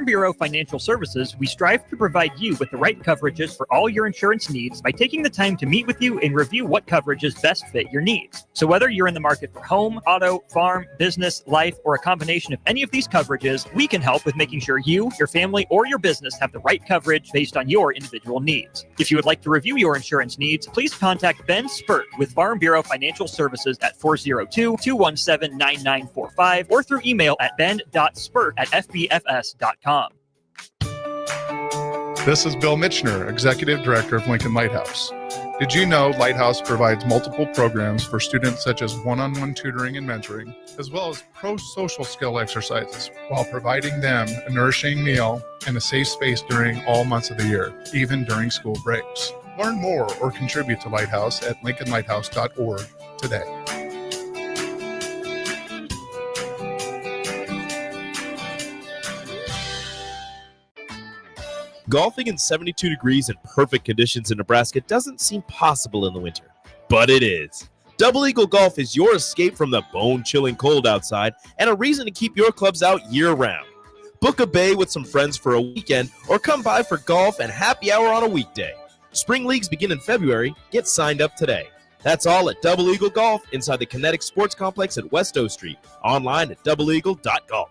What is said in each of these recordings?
Bureau Financial Services, we strive to provide you with the right coverages for all your insurance needs by taking the time to meet with you and review what coverages best fit your needs. So whether you're in the market for home, auto, farm, business, life, or a combination of any of these coverages, we can help with making sure you, your family, or your business have the right coverage based on your individual needs. If you would like to review your insurance needs, please contact Ben Spurt with Farm Bureau Financial Services at 402-217-9945 or through email at ben.spurt@fbfs.com. This is Bill Mitchner, Executive Director of Lincoln Lighthouse. Did you know Lighthouse provides multiple programs for students such as one-on-one tutoring and mentoring, as well as pro-social skill exercises, while providing them a nourishing meal and a safe space during all months of the year, even during school breaks? Learn more or contribute to Lighthouse at lincolnlighthouse.org today. Golfing in 72 degrees and perfect conditions in Nebraska doesn't seem possible in the winter, but it is. Double Eagle Golf is your escape from the bone-chilling cold outside and a reason to keep your clubs out year-round. Book a bay with some friends for a weekend or come by for golf and happy hour on a weekday. Spring leagues begin in February. Get signed up today. That's all at Double Eagle Golf inside the Kinetic Sports Complex at West O Street. Online at doubleeagle.golf.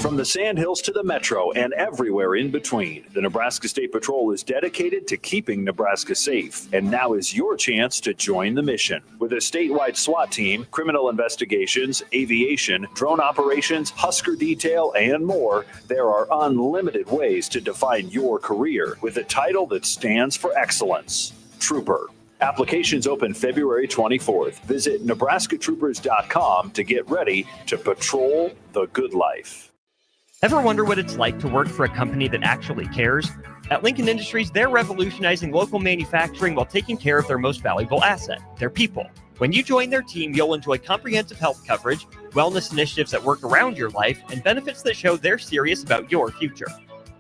From the Sandhills to the Metro and everywhere in between, the Nebraska State Patrol is dedicated to keeping Nebraska safe. And now is your chance to join the mission. With a statewide SWAT team, criminal investigations, aviation, drone operations, Husker detail, and more, there are unlimited ways to define your career with a title that stands for excellence. Trooper. Applications open February 24th. Visit nebraskatroopers.com to get ready to patrol the good life. Ever wonder what it's like to work for a company that actually cares? At Lincoln Industries, they're revolutionizing local manufacturing while taking care of their most valuable asset, their people. When you join their team, you'll enjoy comprehensive health coverage, wellness initiatives that work around your life, and benefits that show they're serious about your future.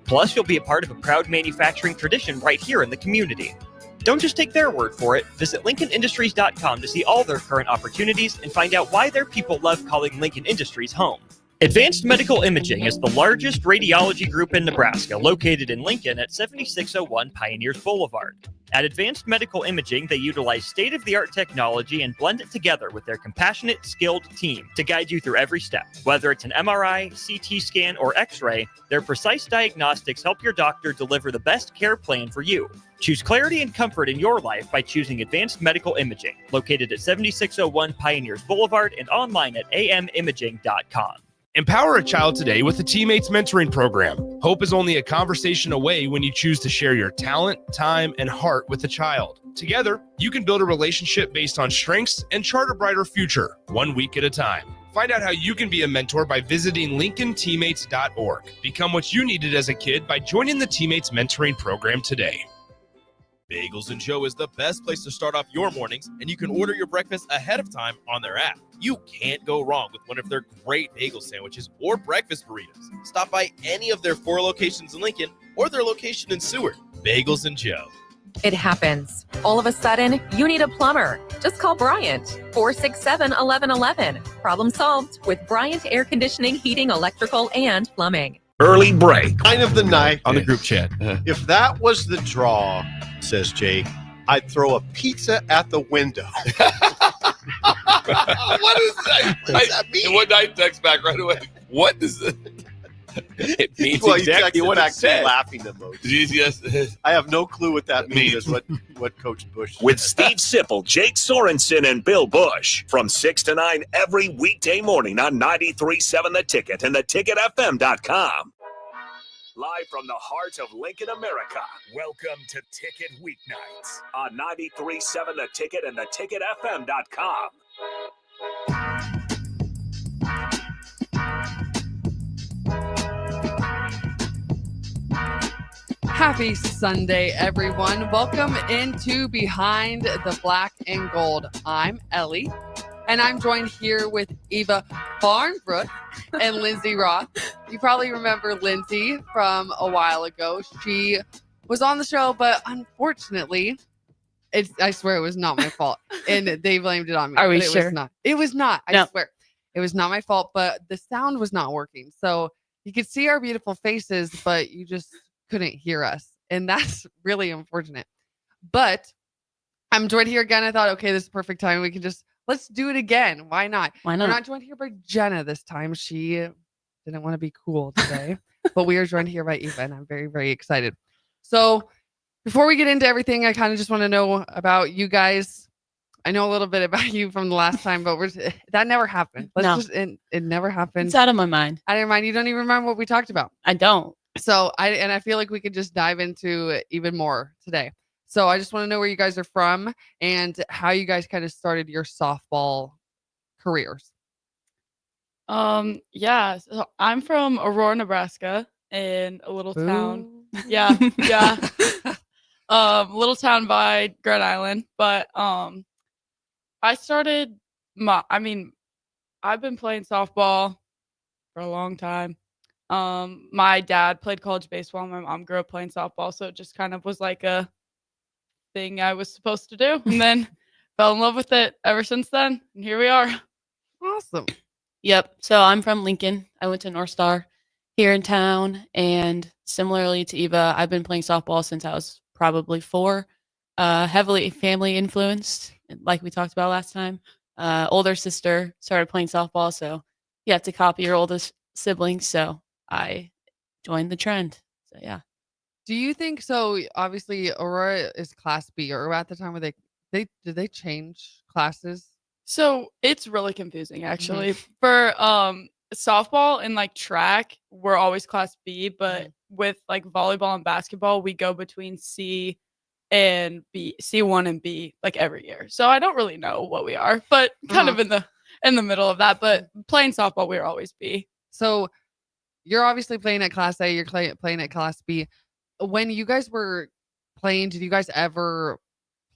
Plus, you'll be a part of a proud manufacturing tradition right here in the community. Don't just take their word for it. Visit LincolnIndustries.com to see all their current opportunities and find out why their people love calling Lincoln Industries home. Advanced Medical Imaging is the largest radiology group in Nebraska, located in Lincoln at 7601 Pioneers Boulevard. At Advanced Medical Imaging, they utilize state-of-the-art technology and blend it together with their compassionate, skilled team to guide you through every step. Whether it's an MRI, CT scan, or X-ray, their precise diagnostics help your doctor deliver the best care plan for you. Choose clarity and comfort in your life by choosing Advanced Medical Imaging, located at 7601 Pioneers Boulevard and online at amimaging.com. Empower a child today with the Teammates Mentoring Program. Hope is only a conversation away when you choose to share your talent, time, and heart with a child. Together, you can build a relationship based on strengths and chart a brighter future, 1 week at a time. Find out how you can be a mentor by visiting LincolnTeammates.org. Become what you needed as a kid by joining the Teammates Mentoring Program today. Bagels and Joe is the best place to start off your mornings, and you can order your breakfast ahead of time on their app. You can't go wrong with one of their great bagel sandwiches or breakfast burritos. Stop by any of their 4 locations in Lincoln or their location in Seward. Bagels and Joe. It happens. All of a sudden, you need a plumber. Just call Bryant, 467-1111. Problem solved with Bryant Air Conditioning, Heating, Electrical, and Plumbing. Early break. Kind of the night On the group chat. If that was the draw, says Jake, I'd throw a pizza at the window. What is that? What does that mean? What I text back right away. What does it? It means Well, exactly what it said. Laughing emoji. Yes. I have no clue what that means. What Coach Bush said. With Steve Sipple, Jake Sorensen, and Bill Bush from 6 to 9 every weekday morning on 93.7 The Ticket and theticketfm.com. Live from the heart of Lincoln, America, welcome to Ticket Weeknights on 93.7 The Ticket and theticketfm.com. Happy Sunday, everyone. Welcome into Behind the Black and Gold. I'm Ellie, and I'm joined here with Eva Fahrnbruch and Lyndsey Roth. You probably remember Lyndsey from a while ago. She was on the show, but unfortunately, I swear it was not my fault, and they blamed it on me. Are we it sure? Was not. It was not. I swear. It was not my fault, but the sound was not working. So you could see our beautiful faces, but you just couldn't hear us. And that's really unfortunate. But I'm joined here again. I thought, okay, this is perfect time. We can let's do it again. Why not? Why not? We're not joined here by Jenna this time. She didn't want to be cool today, but we are joined here by Eva, and I'm very, very excited. So before we get into everything, I kind of just want to know about you guys. I know a little bit about you from the last time, but that never happened. It never happened. It's out of my mind. I didn't mind. You don't even remember what we talked about. I don't. So I feel like we could just dive into even more today. So I just want to know where you guys are from and how you guys kind of started your softball careers. Yeah. So I'm from Aurora, Nebraska, in a little town. Ooh. Yeah, yeah. Little town by Grand Island, but I started I've been playing softball for a long time. My dad played college baseball. My mom grew up playing softball, so it just kind of was like a thing I was supposed to do, and then fell in love with it ever since then. And here we are. Awesome. Yep. So I'm from Lincoln. I went to North Star here in town, and similarly to Eva, I've been playing softball since I was probably 4. Heavily family influenced, like we talked about last time. Older sister started playing softball, so you have to copy your oldest siblings. So I joined the trend. So yeah. Do you think so? Obviously, Aurora is Class B, or at the time where did they change classes? So it's really confusing, actually. For softball and like track, we're always Class B, but with like volleyball and basketball, we go between C and B, C1 and B, like every year. So I don't really know what we are, but kind of in the middle of that. But playing softball, we're always B. So you're obviously playing at Class A. You're playing at Class B. When you guys were playing, did you guys ever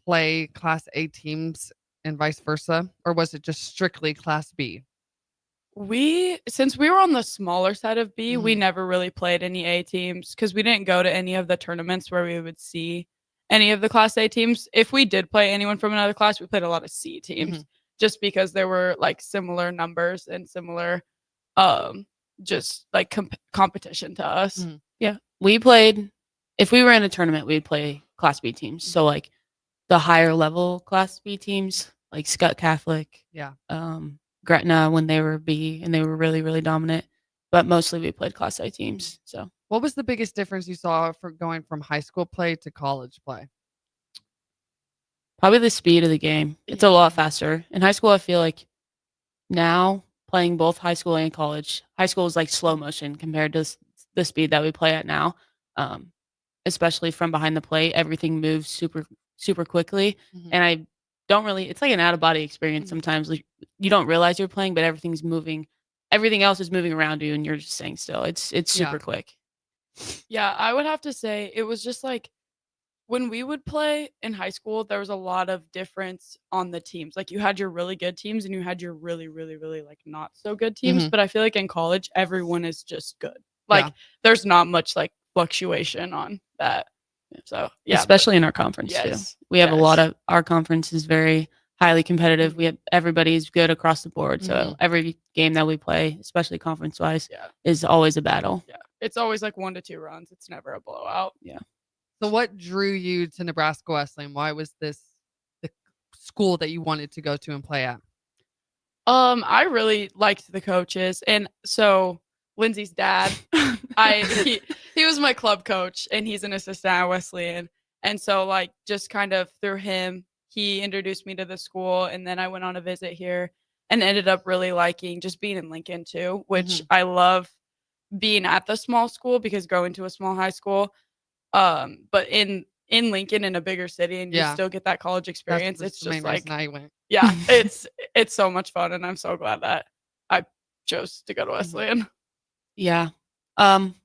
play Class A teams and vice versa, or was it just strictly Class B? Since we were on the smaller side of B, we never really played any A teams because we didn't go to any of the tournaments where we would see any of the Class A teams. If we did play anyone from another class, we played a lot of C teams just because there were like similar numbers and similar just like competition to us. Yeah. We played, if we were in a tournament, we'd play Class B teams. So like the higher level Class B teams, like Scott Catholic, Gretna when they were B and they were really, really dominant. But mostly we played Class A teams. So what was the biggest difference you saw for going from high school play to college play? Probably the speed of the game. It's a lot faster. In high school, I feel like now playing both high school and college, high school is like slow motion compared to the speed that we play at now. Especially from behind the plate, everything moves super, super quickly. And I don't really, it's like an out of body experience sometimes. Like, you don't realize you're playing, but everything's moving. Everything else is moving around you and you're just staying still. It's super quick. Yeah, I would have to say it was just like when we would play in high school, there was a lot of difference on the teams. Like you had your really good teams and you had your really, really, really like not so good teams. But I feel like in college, everyone is just good. Like there's not much like fluctuation on that. So yeah, especially in our conference too. We have a lot of, our conference is very highly competitive. We have, everybody's good across the board. So every game that we play, especially conference wise, is always a battle. Yeah. It's always like 1 to 2 runs. It's never a blowout. Yeah. So what drew you to Nebraska Wesleyan? Why was this the school that you wanted to go to and play at? I really liked the coaches. And so Lyndsey's dad, he was my club coach and he's an assistant at Wesleyan. And so like just kind of through him, he introduced me to the school, and then I went on a visit here and ended up really liking just being in Lincoln too, which I love being at the small school because going to a small high school, but in Lincoln in a bigger city and you still get that college experience. It's just like, I went. Yeah, it's so much fun, and I'm so glad that I chose to go to Wesleyan. Yeah.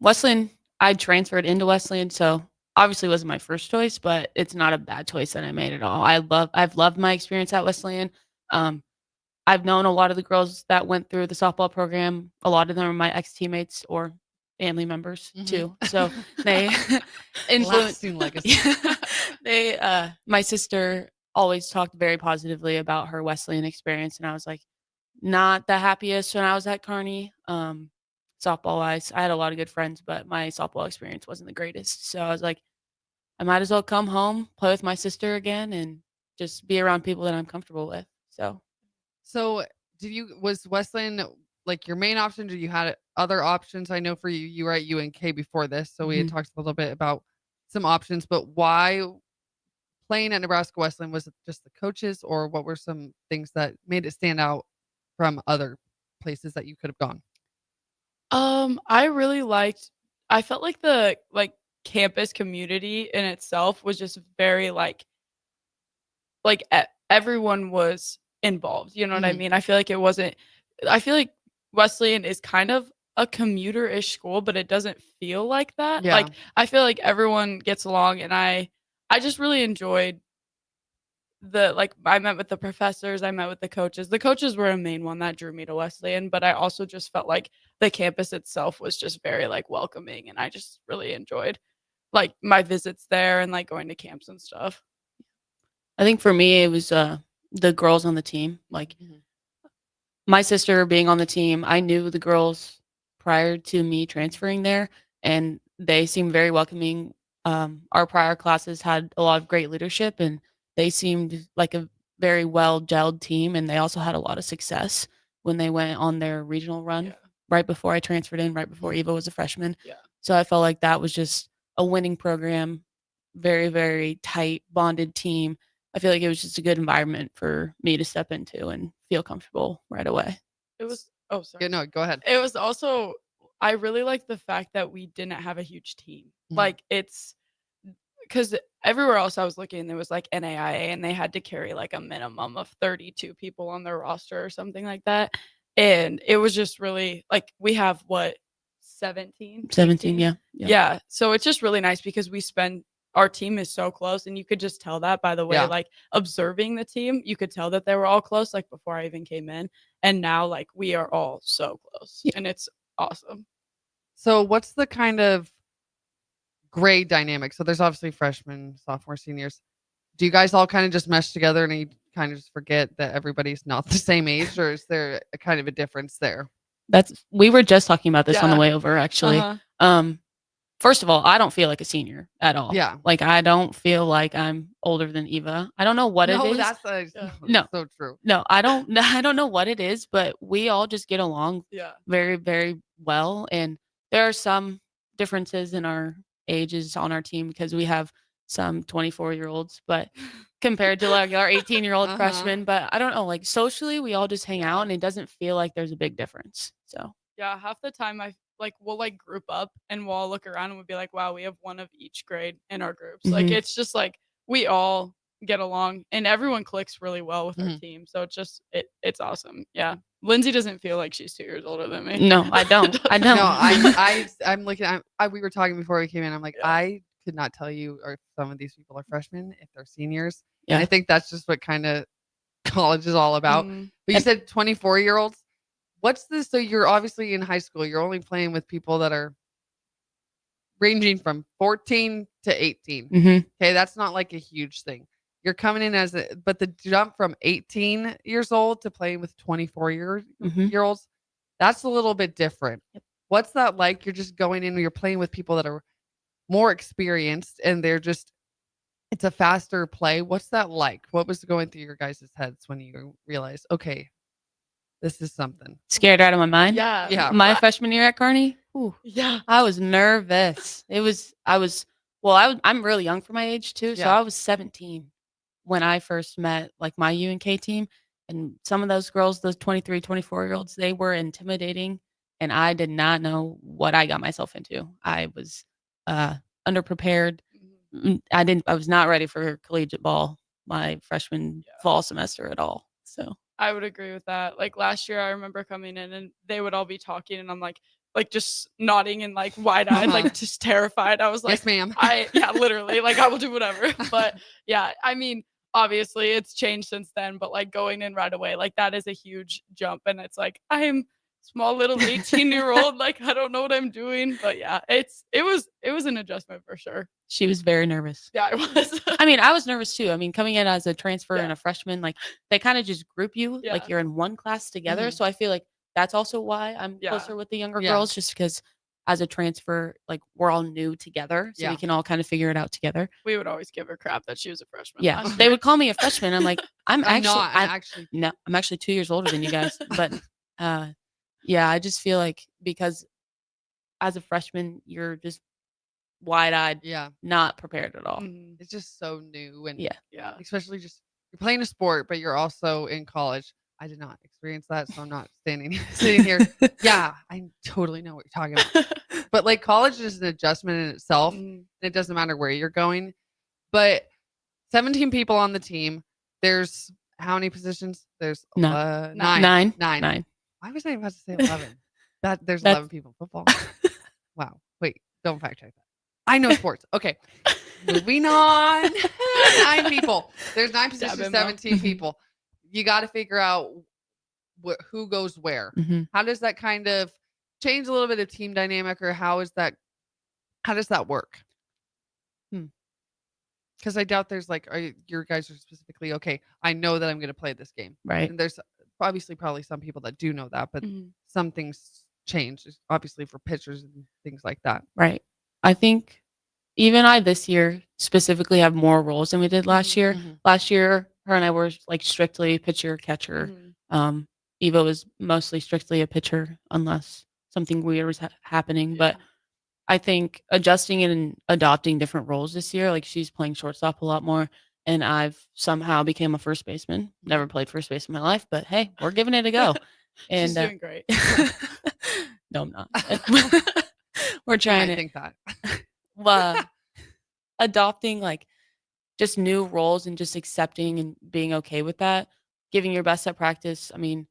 Wesleyan, I transferred into Wesleyan, so obviously wasn't my first choice, but it's not a bad choice that I made at all. I've loved my experience at Wesleyan. I've known a lot of the girls that went through the softball program. A lot of them are my ex-teammates or family members too. So they influenced legacy. My sister always talked very positively about her Wesleyan experience, and I was like, not the happiest when I was at Kearney. Softball wise, I had a lot of good friends, but my softball experience wasn't the greatest. So I was like, I might as well come home, play with my sister again, and just be around people that I'm comfortable with. So was Wesleyan like your main option? Or you had other options? I know for you, you were at UNK before this, so we had talked a little bit about some options. But why playing at Nebraska Wesleyan? Was it just the coaches, or what were some things that made it stand out from other places that you could have gone? I really liked. I felt like the campus community in itself was just very everyone was involved. You know what I mean? I feel like it wasn't. I feel like Wesleyan is kind of a commuter-ish school, but it doesn't feel like that. Yeah. Like I feel like everyone gets along, and I just really enjoyed I met with the professors, I met with the coaches. The coaches were a main one that drew me to Wesleyan, but I also just felt like the campus itself was just very welcoming, and I just really enjoyed my visits there and going to camps and stuff. I think for me, it was the girls on the team. My sister being on the team, I knew the girls prior to me transferring there, and they seemed very welcoming. Our prior classes had a lot of great leadership, and they seemed like a very well gelled team, and they also had a lot of success when they went on their regional run right before I transferred in, right before Eva was a freshman. Yeah. So I felt like that was just a winning program, very, very tight, bonded team. I feel like it was just a good environment for me to step into and feel comfortable right away. It was sorry. Yeah, no, go ahead. It was also I really liked the fact that we didn't have a huge team. It's because everywhere else I was looking, there was NAIA, and they had to carry a minimum of 32 people on their roster or something like that. And it was just really we have 17? 17, 18? yeah. Yeah. So it's just really nice because our team is so close, and you could just tell that by the way, observing the team, you could tell that they were all close, before I even came in. And now we are all so close, and it's awesome. So what's the kind of grade dynamic? So there's obviously freshmen, sophomore, seniors. Do you guys all kind of just mesh together and you kind of just forget that everybody's not the same age, or is there a kind of a difference there? We were just talking about this on the way over, actually. First of all, I don't feel like a senior at all. Yeah. I don't feel like I'm older than Eva. I don't know what it is. No, so true. No, I don't know what it is, but we all just get along very, very well. And there are some differences in our ages on our team because we have some 24-year-olds, but compared to our 18-year-old freshmen. But I don't know, socially, we all just hang out, and it doesn't feel like there's a big difference. So yeah, half the time we'll group up and we'll all look around and we'll be like, wow, we have one of each grade in our groups. It's just we all get along, and everyone clicks really well with our team. So it's just it's awesome. Yeah. Lyndsey doesn't feel like she's 2 years older than me. No, I don't. I don't. No, I'm looking at, we were talking before we came in. I'm like, I could not tell you if some of these people are freshmen, if they're seniors. Yeah. And I think that's just what kind of college is all about. But you said 24-year-olds. What's this? So you're obviously in high school. You're only playing with people that are ranging from 14 to 18. Okay, that's not a huge thing. You're coming in but the jump from 18 years old to playing with 24-year-olds, that's a little bit different. Yep. What's that like? You're just going in, you're playing with people that are more experienced, and it's a faster play. What's that like? What was going through your guys' heads when you realized, okay, this is something? Scared out of my mind. Yeah. My freshman year at Kearney. Yeah. I was nervous. I'm really young for my age too. So I was 17 when I first met my UNK team, and some of those girls, those 23, 24-year-olds, they were intimidating, and I did not know what I got myself into. I was underprepared. I was not ready for collegiate ball my freshman fall semester at all. So I would agree with that. Last year, I remember coming in and they would all be talking, and I'm just nodding and wide-eyed, just terrified. I was like, yes, ma'am. Literally, I will do whatever. But yeah, I mean, obviously it's changed since then, but going in right away, that is a huge jump. And it's I'm small little 18-year-old, I don't know what I'm doing. But yeah, it was an adjustment for sure. She was very nervous. Yeah, I was. I mean, I was nervous too. I mean, coming in as a transfer Yeah. and a freshman, like they kind of just group you, Yeah. like you're in one class together. Mhm. So I feel like that's also why I'm Yeah. closer with the younger Yeah. girls, just because as a transfer, like we're all new together, so Yeah. we can all kind of figure it out together. We would always give her crap that she was a freshman. Yeah, last they year. would call me a freshman. I'm like, I'm not. I'm actually. no, I'm actually 2 years older than you guys. But yeah, I just feel like because as a freshman, you're just wide-eyed, Yeah. not prepared at all. Mhm. It's just so new and Yeah. Yeah. especially just you're playing a sport, but you're also in college. I did not experience that, so I'm not sitting here. Yeah, I totally know what you're talking about. But like college is an adjustment in itself. Mhm. It doesn't matter where you're going. But 17 people on the team. There's how many positions? There's No. nine. Nine. Why was I about to say 11? There's That's- 11 people in football. Wow. Wait, don't fact check that. I know sports. Okay. Moving on. 9 people. There's 9 positions, Stab him, Mom. 17 people. You got to figure out who goes where. Mhm. How does that kind of change a little bit of team dynamic, or how does that work? Because I doubt there's like, your guys are specifically, okay, I know that I'm going to play this game. Right. And there's obviously probably some people that do know that, but Mhm. some things change, obviously for pitchers and things like that. Right. I think even I this year specifically have more roles than we did last year. Mhm. Last year, her and I were like strictly pitcher, catcher. Mhm. Eva was mostly strictly a pitcher unless something weird was happening. But I think adjusting and adopting different roles this year, like she's playing shortstop a lot more, and I've somehow became a first baseman. Never played first base in my life, but hey, we're giving it a go. And She's doing great. no, I'm not. We're trying I to think that. adopting like just new roles and just accepting and being okay with that, giving your best at practice. I mean,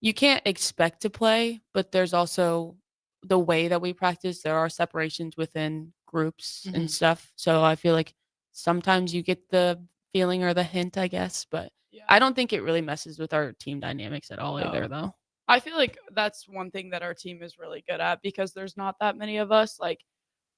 you can't expect to play, but there's also the way that we practice. There are separations within groups Mhm. and stuff. So I feel like sometimes you get the feeling or the hint, I guess, but Yeah. I don't think it really messes with our team dynamics at all No. either, though. I feel like that's one thing that our team is really good at because there's not that many of us. Like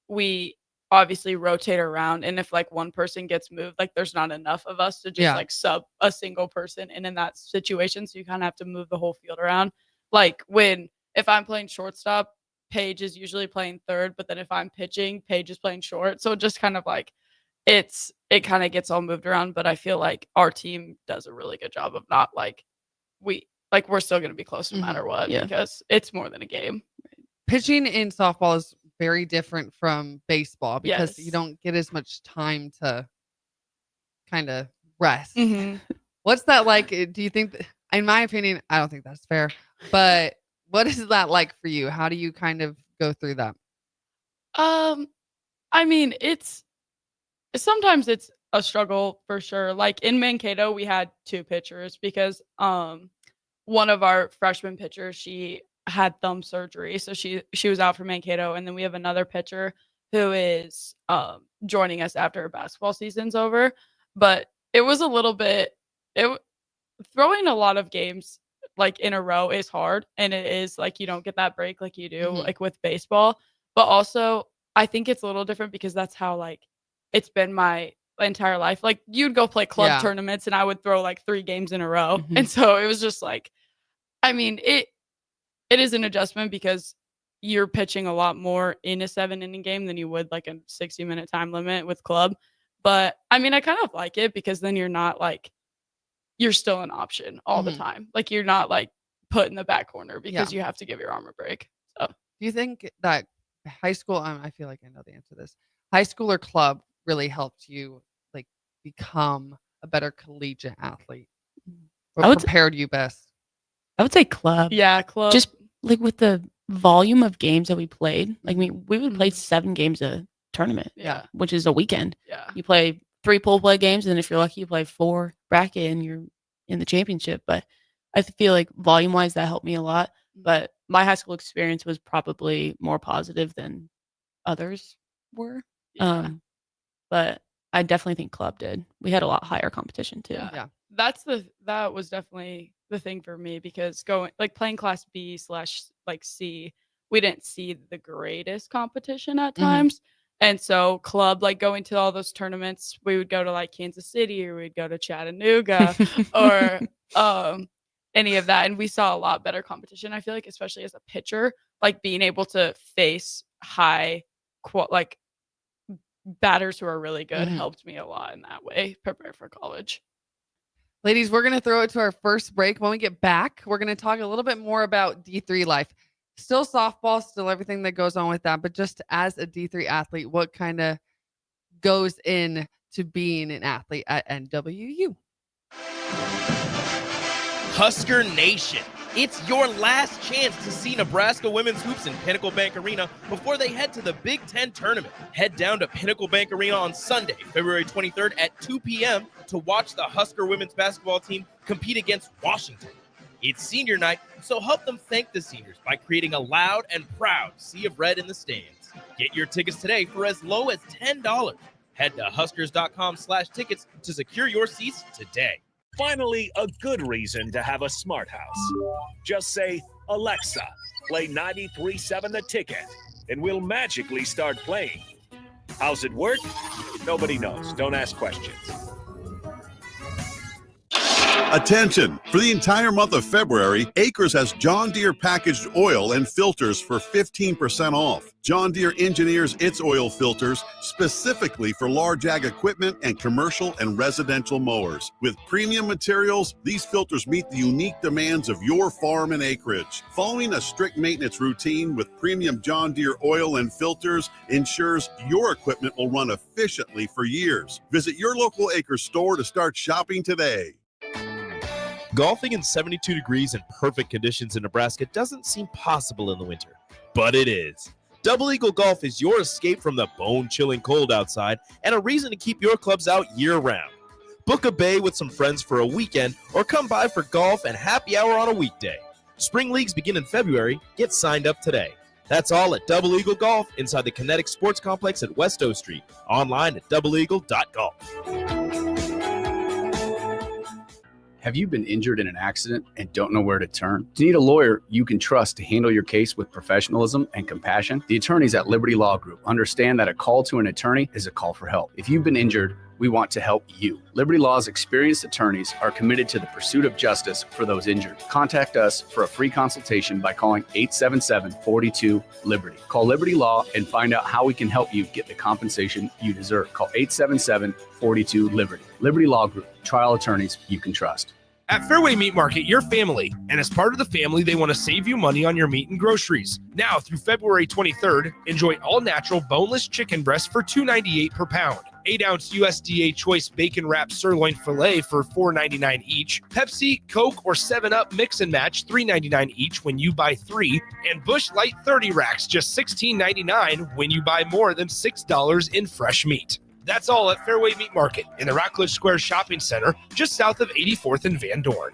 we obviously rotate around, and if like one person gets moved, like there's not enough of us to just like sub a single person in that situation. So you kind of have to move the whole field around. Like if I'm playing shortstop, Paige is usually playing third, but then if I'm pitching, Paige is playing short. So just kind of like it kind of gets all moved around. But I feel like our team does a really good job of not like we're still going to be close no matter what because it's more than a game. Pitching in softball is very different from baseball because you Yes. don't get as much time to kind of rest. Mhm. What's that like? Do you think, in my opinion, I don't think that's fair, but what is that like for you? How do you kind of go through that? I mean, sometimes it's a struggle for sure. Like in Mankato, we had 2 pitchers because one of our freshman pitchers, she had thumb surgery, so she was out for Mankato, and then we have another pitcher who is joining us after basketball season's over. But it was a little bit throwing a lot of games like in a row is hard, and it is like you don't get that break like you do like with baseball. But also I think it's a little different because that's how like it's been my entire life. Like you'd go play club tournaments and I would throw like 3 games in a row. And so it was just like, I mean, it is an adjustment because you're pitching a lot more in a 7-inning game than you would like a 60-minute time limit with club. But I mean, I kind of like it because then you're not like, you're still an option all the time. Like you're not like put in the back corner because you have to give your arm a break. So Do you think that high school, I feel like I know the answer to this, high school or club really helped you like become a better collegiate athlete? What prepared you best? I would say club. Yeah, club. Just like with the volume of games that we played, like we would play 7 games a tournament, which is a weekend. Yeah. You play 3 pool play games, and if you're lucky, you play 4 bracket, and you're in the championship. But I feel like volume-wise, that helped me a lot. But my high school experience was probably more positive than others were. Yeah. But I definitely think club did. We had a lot higher competition too. Yeah. That was definitely the thing for me because playing class B / like C, we didn't see the greatest competition at times. And so club, like going to all those tournaments, we would go to like Kansas City or we'd go to Chattanooga or any of that. And we saw a lot better competition. I feel like, especially as a pitcher, like being able to face like batters who are really good helped me a lot in that way, prepare for college. Ladies, we're going to throw it to our first break. When we get back, we're going to talk a little bit more about D3 life. Still softball, still everything that goes on with that. But just as a D3 athlete, what kind of goes in to being an athlete at NWU? Husker Nation, it's your last chance to see Nebraska women's hoops in Pinnacle Bank Arena before they head to the Big Ten tournament. Head down to Pinnacle Bank Arena on Sunday, February 23rd at 2 p.m. to watch the Husker women's basketball team compete against Washington. It's senior night, so help them thank the seniors by creating a loud and proud sea of red in the stands. Get your tickets today for as low as $10. Head to huskers.com/tickets to secure your seats today. Finally, a good reason to have a smart house. Just say, Alexa, play 93.7 The Ticket, and we'll magically start playing. How's it work? Nobody knows. Don't ask questions. Attention! For the entire month of February, Acres has John Deere packaged oil and filters for 15% off. John Deere engineers its oil filters specifically for large ag equipment and commercial and residential mowers. With premium materials, these filters meet the unique demands of your farm and acreage. Following a strict maintenance routine with premium John Deere oil and filters ensures your equipment will run efficiently for years. Visit your local Acres store to start shopping today. Golfing in 72 degrees and perfect conditions in Nebraska doesn't seem possible in the winter, but it is. Double Eagle Golf is your escape from the bone-chilling cold outside and a reason to keep your clubs out year-round. Book a bay with some friends for a weekend or come by for golf and happy hour on a weekday. Spring leagues begin in February. Get signed up today. That's all at Double Eagle Golf inside the Kinetic Sports Complex at West O Street. Online at doubleeagle.golf. Have you been injured in an accident and don't know where to turn? Do you need a lawyer you can trust to handle your case with professionalism and compassion? The attorneys at Liberty Law Group understand that a call to an attorney is a call for help. If you've been injured, we want to help you. Liberty Law's experienced attorneys are committed to the pursuit of justice for those injured. Contact us for a free consultation by calling 877-42-LIBERTY. Call Liberty Law and find out how we can help you get the compensation you deserve. Call 877-42-LIBERTY. Liberty Law Group, trial attorneys you can trust. At Fairway Meat Market, you're family, and as part of the family, they want to save you money on your meat and groceries. Now through February 23rd, enjoy all-natural boneless chicken breasts for $2.98 per pound. 8-ounce USDA Choice Bacon Wrapped Sirloin Filet for $4.99 each. Pepsi, Coke, or 7-Up Mix and Match $3.99 each when you buy 3. And Busch Light 30 racks just $16.99 when you buy more than $6 in fresh meat. That's all at Fairway Meat Market in the Rockledge Square Shopping Center, just south of 84th and Van Dorn.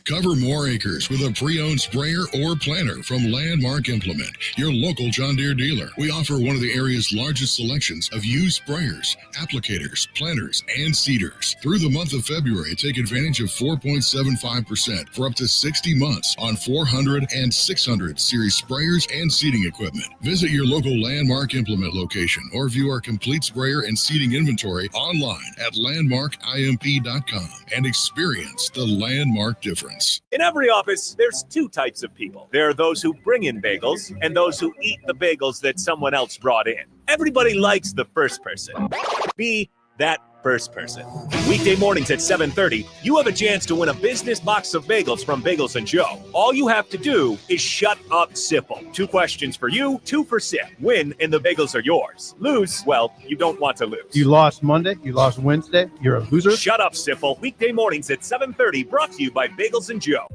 Cover more acres with a pre-owned sprayer or planter from Landmark Implement, your local John Deere dealer. We offer one of the area's largest selections of used sprayers, applicators, planters, and seeders. Through the month of February, take advantage of 4.75% for up to 60 months on 400 and 600 series sprayers and seeding equipment. Visit your local Landmark Implement location or view our complete sprayer and seeding inventory online at landmarkimp.com and experience the Landmark difference. In every office, there's two types of people. There are those who bring in bagels and those who eat the bagels that someone else brought in. Everybody likes the first person. Be that first person. Weekday mornings at 7:30, you have a chance to win a business box of bagels from Bagels & Joe. All you have to do is shut up, Sipple. 2 questions for you, 2 for Sip. Win, and the bagels are yours. Lose, well, you don't want to lose. You lost Monday, you lost Wednesday, you're a loser. Shut up, Sipple. Weekday mornings at 7:30, brought to you by Bagels & Joe.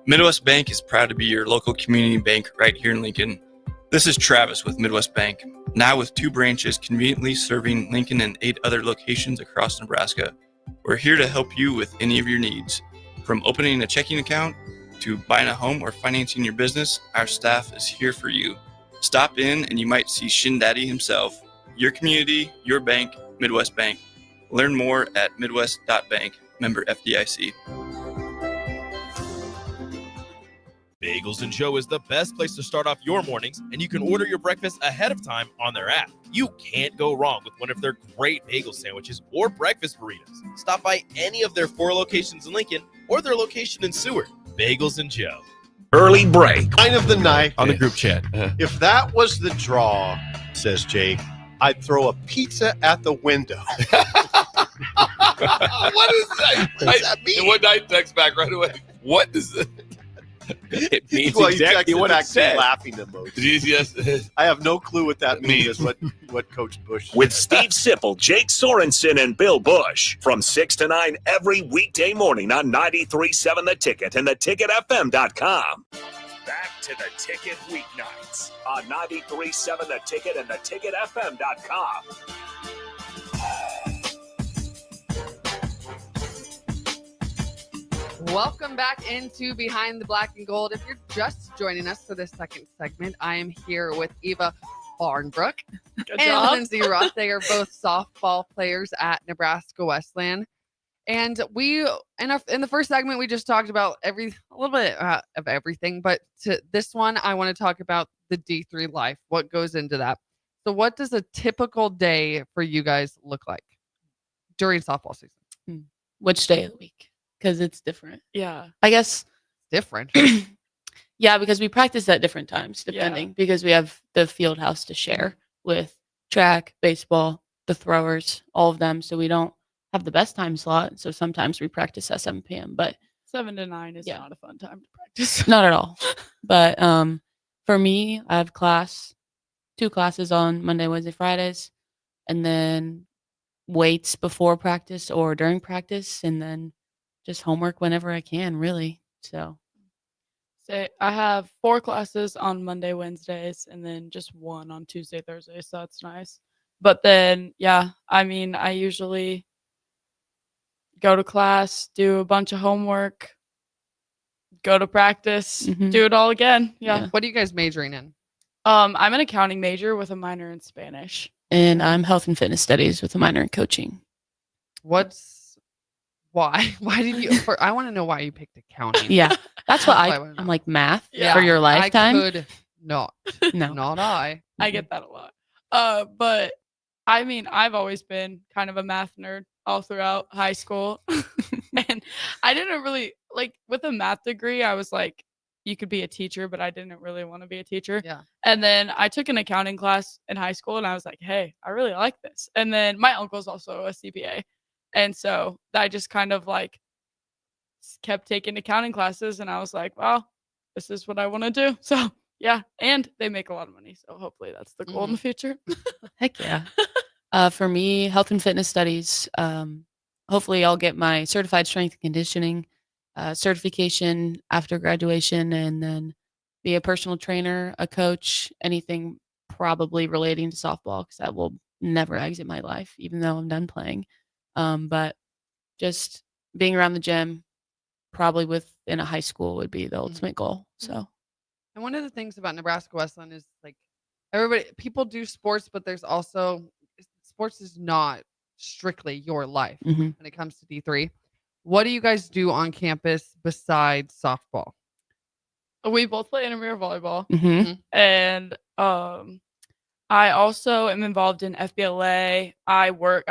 Midwest Bank is proud to be your local community bank right here in Lincoln. This is Travis with Midwest Bank, now with 2 branches conveniently serving Lincoln and 8 other locations across Nebraska. We're here to help you with any of your needs. From opening a checking account to buying a home or financing your business, our staff is here for you. Stop in and you might see Shin Daddy himself. Your community, your bank, Midwest Bank. Learn more at midwest.bank, member FDIC. Bagels and Joe is the best place to start off your mornings, and you can order your breakfast ahead of time on their app. You can't go wrong with one of their great bagel sandwiches or breakfast burritos. Stop by any of their 4 locations in Lincoln or their location in Seward. Bagels and Joe. Early break. Line of the night. On the group chat. If that was the draw, says Jake, I'd throw a pizza at the window. What is that? What does that mean? And what night text back right away? What does it? It means Well, exactly you what texted it said. back the laughing emoji. Yes. I have no clue what that means. What Coach Bush With Steve Sipple, Jake Sorensen, and Bill Bush from 6 to 9 every weekday morning on 93.7 The Ticket and theticketfm.com. Back to The Ticket weeknights on 93.7 The Ticket and theticketfm.com. Welcome back into Behind the Black and Gold. If you're just joining us for this second segment, I am here with Eva Fahrnbruch and Lyndsey Roth. They are both softball players at Nebraska Wesleyan. And we, in the first segment, we just talked about a little bit of everything. But to this one, I want to talk about the D3 life, what goes into that. So what does a typical day for you guys look like during softball season? Which day of the week? Because it's different. Yeah. I guess. Different. Yeah, because we practice at different times, depending. Because we have the field house to share with track, baseball, the throwers, all of them. So we don't have the best time slot. So sometimes we practice at 7 p.m. But 7 to 9 is not a fun time to practice. not at all. But for me, I have 2 classes on Monday, Wednesday, Fridays, and then weights before practice or during practice, and then just homework whenever I can, really. So I have 4 classes on Monday, Wednesdays, and then just 1 on Tuesday, Thursday. So that's nice. But then, I usually go to class, do a bunch of homework, go to practice, do it all again. Yeah. What are you guys majoring in? I'm an accounting major with a minor in Spanish. And I'm health and fitness studies with a minor in coaching. Why did you? I want to know why you picked accounting. Yeah, that's what I'm like, math for your lifetime. I could not. No, not I. I get that a lot. But I mean, I've always been kind of a math nerd all throughout high school, and I didn't really with a math degree. I was like, you could be a teacher, but I didn't really want to be a teacher. Yeah. And then I took an accounting class in high school, and I was like, hey, I really like this. And then my uncle's also a CPA. And so I just kind of kept taking accounting classes, and I was like, well, this is what I want to do. So yeah. And they make a lot of money. So hopefully that's the goal in the future. Heck yeah. For me, health and fitness studies, hopefully I'll get my certified strength and conditioning certification after graduation, and then be a personal trainer, a coach, anything probably relating to softball, because that will never exit my life, even though I'm done playing. But just being around the gym, probably within a high school, would be the ultimate goal. So, and one of the things about Nebraska Wesleyan is people do sports, but there's also sports is not strictly your life when it comes to D3. What do you guys do on campus besides softball? We both play intramural volleyball, and I also am involved in FBLA. I work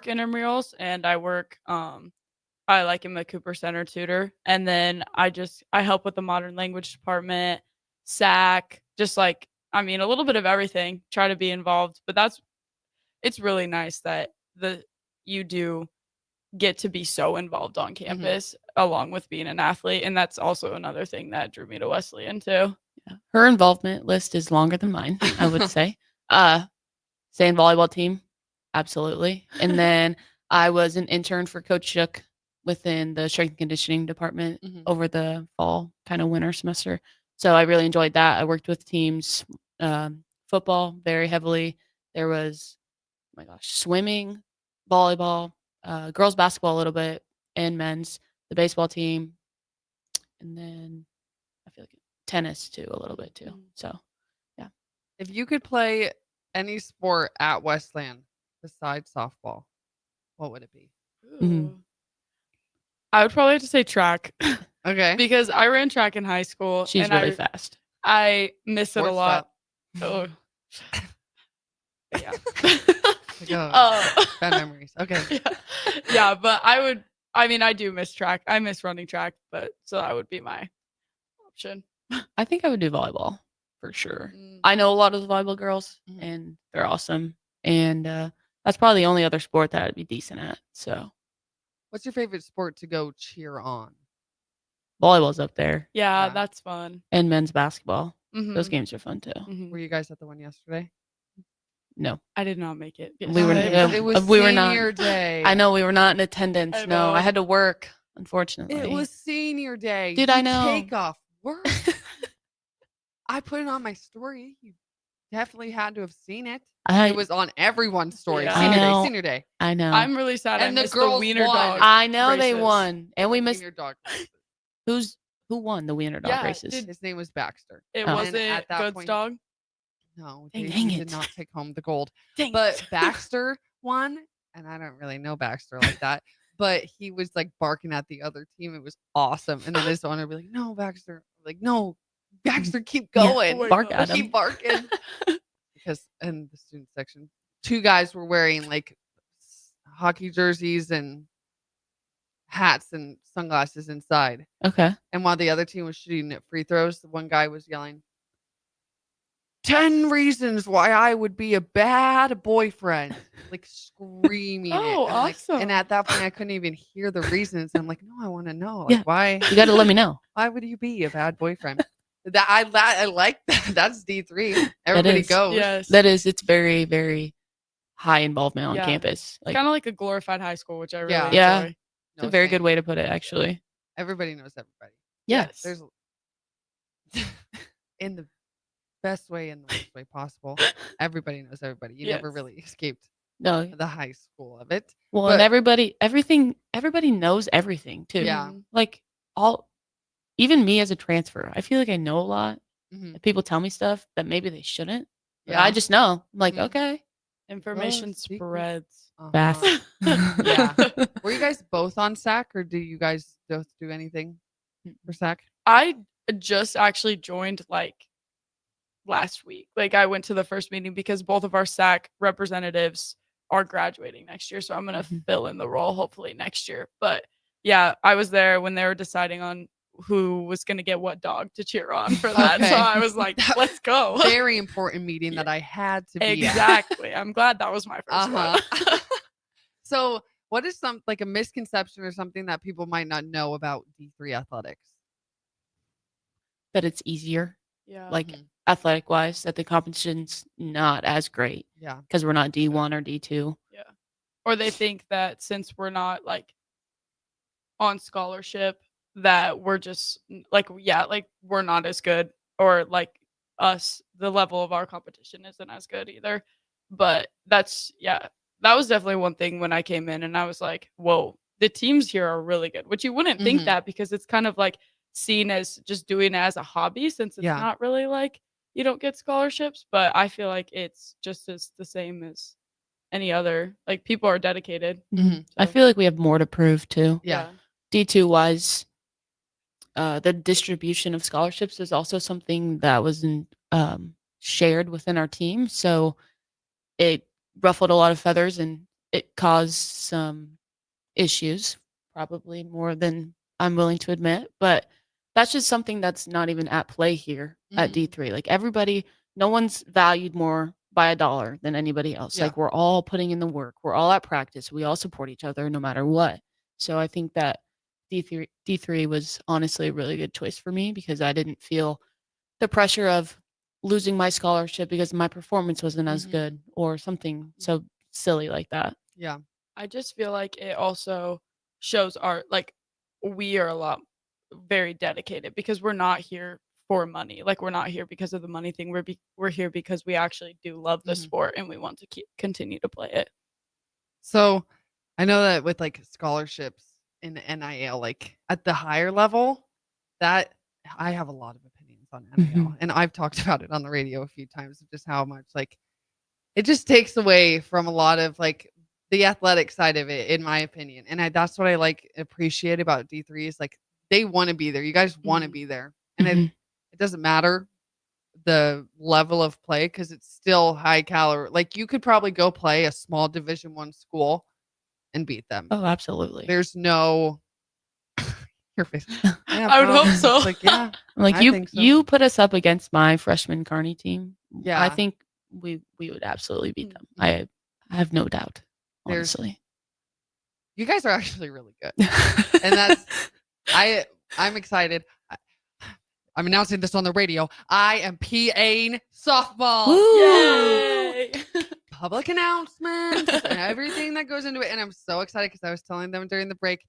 intramurals, and I am a Cooper Center tutor, and then I help with the modern language department, SAC, a little bit of everything, try to be involved. But it's really nice that you do get to be so involved on campus along with being an athlete, and that's also another thing that drew me to Wesleyan too. Yeah. Her involvement list is longer than mine, I would say. Sand volleyball team, absolutely. And then I was an intern for Coach Shook within the strength and conditioning department over the fall, kind of winter semester. So I really enjoyed that. I worked with teams, football very heavily. There was, swimming, volleyball, girls basketball a little bit, and men's, the baseball team, and then I feel like tennis too, a little bit too. So, yeah. If you could play any sport at Wesleyan besides softball, what would it be? I would probably have to say track. Okay. Because I ran track in high school. She's and really fast. I miss it a Sports lot. stop. Oh. Yeah. Like, oh, Oh. bad memories. Okay. Yeah, but I do miss track. I miss running track, but so that would be my option. I think I would do volleyball for sure. I know a lot of the volleyball girls, and they're awesome. And that's probably the only other sport that I'd be decent at. So What's your favorite sport to go cheer on? volleyball's up there, Yeah, that's fun. and men's basketball. Those Mhm. games are fun too. Were you guys at the one yesterday? No, I did not make it. we were. It was we were not. senior day. I know we were not in attendance. I No, I know. had to work. Unfortunately, It was senior day. Dude, I You know. Take off work. I put it on my story. You definitely had to have seen it. It was on everyone's story. Yeah. Senior I know. day. Senior day. I know. I'm really sad. And I the missed girls Wiener won. dog. I know they races. won, and we missed. Senior dog. Who won the wiener dog Yeah, races? His name was Baxter. It Oh. wasn't And at that Good's point- dog. No, Dang he it. did not take home the gold. Dang But it. Baxter won, and I don't really know Baxter like that. But he was like barking at the other team. It was awesome. And then his owner would be like, "No, Baxter." I'm like, "No, Baxter, keep Yeah, going. bark But at him. keep barking." Because in the student section, 2 guys were wearing like hockey jerseys and hats and sunglasses inside. Okay. And while the other team was shooting at free throws, the one guy was yelling, 10 reasons why I would be a bad boyfriend. Like screaming Oh, it. I'm like- awesome. and at that point, I couldn't even hear the reasons. I'm like, no, I want to know. Like, Yeah. why? You got to let me know. Why would you be a bad boyfriend? I like that. That's D3. Everybody is. goes. Yes. That is. It's very, very high involvement on Yeah. campus. Like, Kind of like a glorified high school, which I really Yeah. Yeah. enjoy. it's a very good way to put it, actually. Everybody knows everybody. Yes. There's in the best way and the worst way possible. Everybody knows everybody. You never Yes. really escaped No. the high school of it. Well, But- and everybody knows everything too. Yeah. Like even me as a transfer, I feel like I know a lot. Mhm. People tell me stuff that maybe they shouldn't. But Yeah. I just know. I'm like, Mhm. okay. Information secret. spreads. Fast. Yeah. Were you guys both on SAC or do you guys both do anything for SAC? I just actually joined like last week. Like I went to the first meeting because both of our SAC representatives are graduating next year. So I'm going to fill in the role hopefully next year. But yeah, I was there when they were deciding on who was going to get what dog to cheer on for that. Okay. So I was like, let's go. Very important meeting that I had to be at. Exactly. I'm glad that was my first one. So what is a misconception or something that people might not know about D3 athletics? That it's easier. Yeah. Like athletic wise, that the competition's not as great. Yeah. Because we're not D1 or D2. Yeah. Or they think that since we're not like on scholarship that we're just like we're not as good, or like us, the level of our competition isn't as good either. But that was definitely one thing when I came in and I was like, whoa, the teams here are really good, which you wouldn't think that because it's kind of like seen as just doing it as a hobby since it's not really like you don't get scholarships. But I feel like it's just as the same as any other, like people are dedicated. I feel like we have more to prove too. Yeah. D2 wise, the distribution of scholarships is also something that was shared within our team. So it ruffled a lot of feathers and it caused some issues, probably more than I'm willing to admit. But that's just something that's not even at play here at D3. Like everybody, no one's valued more by $1 than anybody else. Yeah. Like we're all putting in the work. We're all at practice. We all support each other no matter what. So I think that D3 was honestly a really good choice for me because I didn't feel the pressure of losing my scholarship because my performance wasn't as good or something so silly like that. Yeah. I just feel like it also shows we are a lot very dedicated because we're not here for money. Like we're not here because of the money thing. We're here because we actually do love the sport and we want to continue to play it. So I know that with like scholarships in the NIL, like at the higher level, that I have a lot of opinions on NIL. And I've talked about it on the radio a few times of just how much like it just takes away from a lot of like the athletic side of it, in my opinion. And that's what I appreciate about D3 is like they want to be there. You guys want to be there. And Mhm. it doesn't matter the level of play because it's still high caliber. Like you could probably go play a small Division I school and beat them. Oh, absolutely. There's no your face. Yeah, I would hope probably. so. It's like, yeah. Like I you think so. you put us up against my freshman Kearney team. Yeah. I think we would absolutely beat them. I have no doubt, There's- honestly. You guys are actually really good. And that's I'm excited. I'm announcing this on the radio. I am PAing softball. Yay! Public announcements and everything that goes into it. And I'm so excited because I was telling them during the break,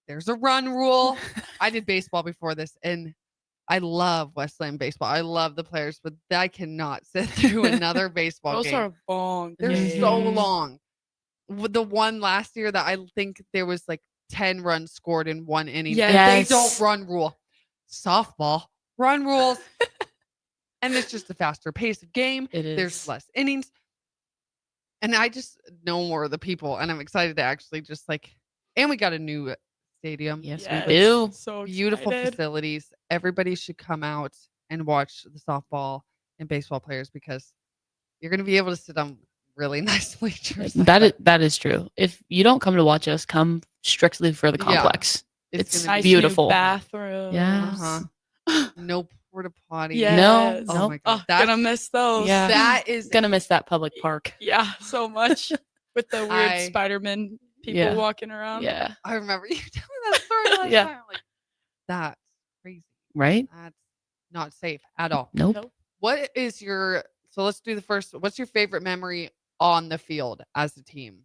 there's a run rule. I did baseball before this, and I love Westland baseball. I love the players, but I cannot sit through another baseball Those game. are long. They're games. so long. With the one last year that I think there was like 10 runs scored in one inning. Yes. And they don't run rule. Softball, run rules. And it's just a faster pace of game. It is. There's less innings. And I just know more of the people. And I'm excited to actually just like, and we got a new stadium. Yes, Yes. we do. So Beautiful excited. facilities. Everybody should come out and watch the softball and baseball players because you're going to be able to sit on really nice bleachers. That is true. If you don't come to watch us, come strictly for the Yeah. complex. It's It's gonna be beautiful. Bathroom. Yes. Uh-huh. No porta potty. Yes. No, Oh nope. my god. Gonna miss those. Yeah. That is Gonna miss that public park. Yeah, so much with the weird I- Spider-Man people Yeah. walking around. Yeah. I remember you telling that story last Yeah. time. Like, that's crazy. Right? That's not safe at all. Nope. What is your so let's do the first. What's your favorite memory on the field as a team?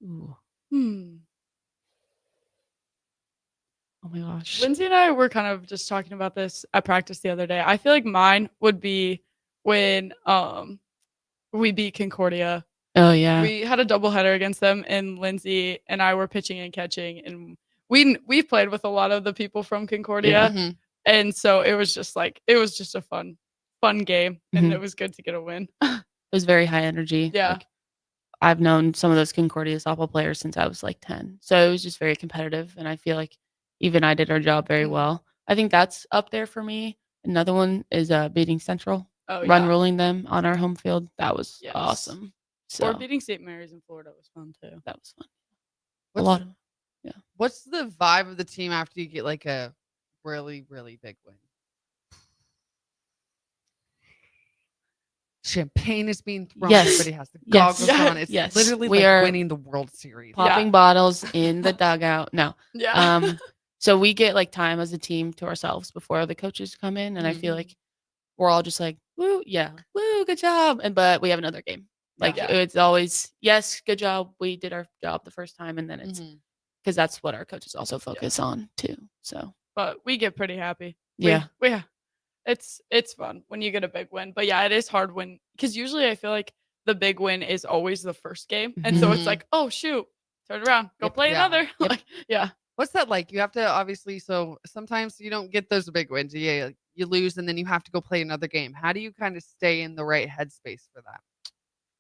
Ooh. Oh my gosh. Lyndsey and I were kind of just talking about this at practice the other day. I feel like mine would be when we beat Concordia. Oh yeah. We had a doubleheader against them, and Lyndsey and I were pitching and catching, and we've played with a lot of the people from Concordia, Mhm. and so it was just a fun game, and Mhm. it was good to get a win. It was very high energy. Yeah. Like, I've known some of those Concordia softball players since I was like 10. So it was just very competitive. And I feel like even I did our job very well. I think that's up there for me. Another one is beating Central. Oh, Run yeah. ruling them on our home field. That was Yes. awesome. So Or beating St. Mary's in Florida was fun too. that was fun. What's a lot the- of yeah. What's the vibe of the team after you get like a really, really big win? Champagne is being thrown. Yes. Everybody has the Yes. goggles on. It's Yes. literally We like are winning the World Series. popping bottles in the dugout. No. Yeah. So we get like time as a team to ourselves before the coaches come in, and I feel like we're all just like, woo, yeah, woo, good job. But we have another game. Like Yeah. it's always, yes, good job. We did our job the first time, and then it's because that's what our coaches also focus on too. So But we get pretty happy. Yeah. Yeah. It's fun when you get a big win. But yeah, it is hard when because usually I feel like the big win is always the first game. And so it's Mhm. like, oh shoot, turn around, go Yep, play yeah. another. Like, yeah. What's that like? You have to obviously. So sometimes you don't get those big wins. You lose, and then you have to go play another game. How do you kind of stay in the right headspace for that?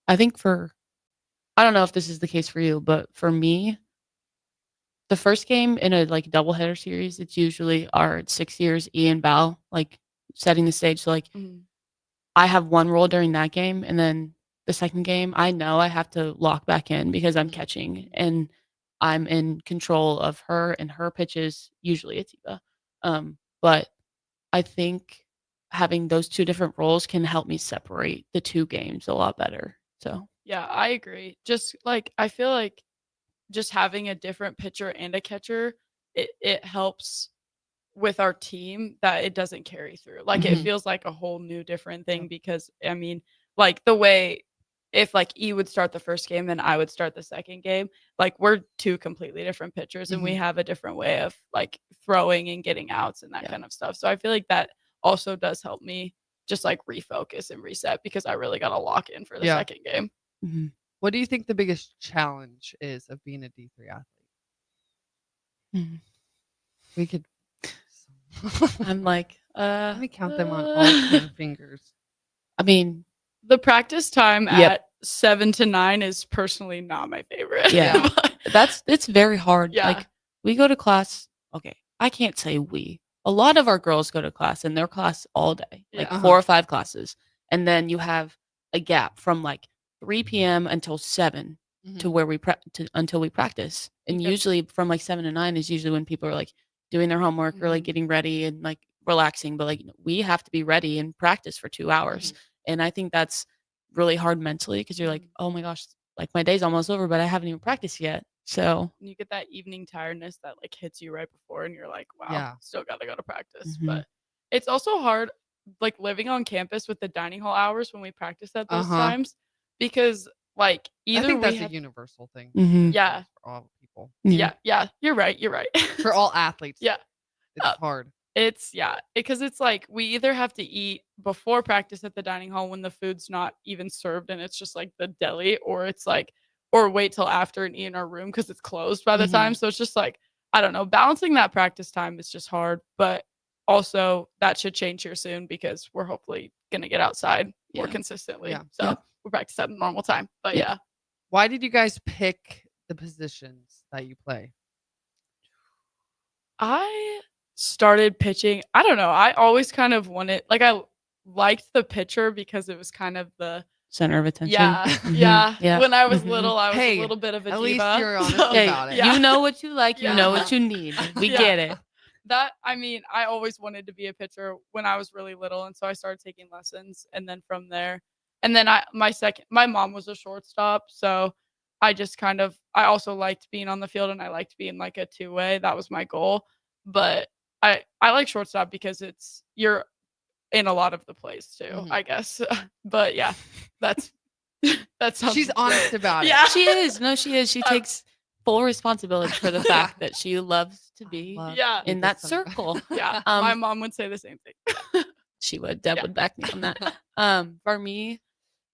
I think I don't know if this is the case for you, but for me, the first game in a like doubleheader series, it's usually our 6 years Ian Bow like setting the stage. So like I have one role during that game, and then the second game, I know I have to lock back in because I'm catching and I'm in control of her and her pitches. Usually it's Eva, but I think having those two different roles can help me separate the two games a lot better. So Yeah, I agree. Just like I feel like just having a different pitcher and a catcher, it helps with our team that it doesn't carry through. Like it Mhm. feels like a whole new different thing because I mean, like the way if like E would start the first game and I would start the second game, like we're two completely different pitchers and we Mhm. have a different way of like throwing and getting outs and that kind of stuff. So I feel like that also does help me just like refocus and reset because I really got to lock in for the Yeah. second game. What do you think the biggest challenge is of being a D3 athlete? We could. I'm like, Let me count them on all 10 fingers. I mean, The practice time Yep. at 7 to 9 is personally not my favorite. yeah, it's very hard. Yeah. Like we go to class. Okay, I can't say we. A lot of our girls go to class, and their class all day, like 4 or 5 classes. And then you have a gap from like 3 p.m. until 7 to where until we practice. And usually from like 7 to 9 is usually when people are like doing their homework or like getting ready and like relaxing. But like we have to be ready and practice for 2 hours. And I think that's really hard mentally because you're like, oh my gosh, like my day's almost over, but I haven't even practiced yet. So And you get that evening tiredness that like hits you right before, and you're like, wow, Yeah. still got to go to practice. Mhm. But it's also hard, like living on campus with the dining hall hours when we practice at those times, because like either I think we that's have, a universal thing. yeah, For all people. yeah, you're right. For all athletes. Yeah. It's hard. It's because it's like we either have to eat before practice at the dining hall when the food's not even served and it's just like the deli, or it's like, or wait till after and eat in our room because it's closed by the time. So it's just like, I don't know, balancing that practice time is just hard, but also that should change here soon because we're hopefully gonna get outside more consistently. Yeah. So we practice at a normal time. But yeah. Why did you guys pick the positions that you play? I started pitching. I don't know. I always kind of wanted, like, I liked the pitcher because it was kind of the center of attention. Yeah, Mhm. yeah. Yeah. When I was Mhm. little, I was Hey, a little bit of a at diva. least you're honest Hey, about it. Yeah. you know what you like, you Yeah. know what you need. We Yeah. get it. That, I mean, I always wanted to be a pitcher when I was really little, and so I started taking lessons, and then from there, and then my mom was a shortstop, so I just kind of, I also liked being on the field, and I liked being like a two-way. That was my goal, but I like shortstop because you're in a lot of the plays too, I guess. But yeah, that's She's honest about it. Yeah, She is. No, she is. She takes full responsibility for the fact that she loves to be in that circle. Yeah, my mom would say the same thing. She would. Deb would back me on that. For me,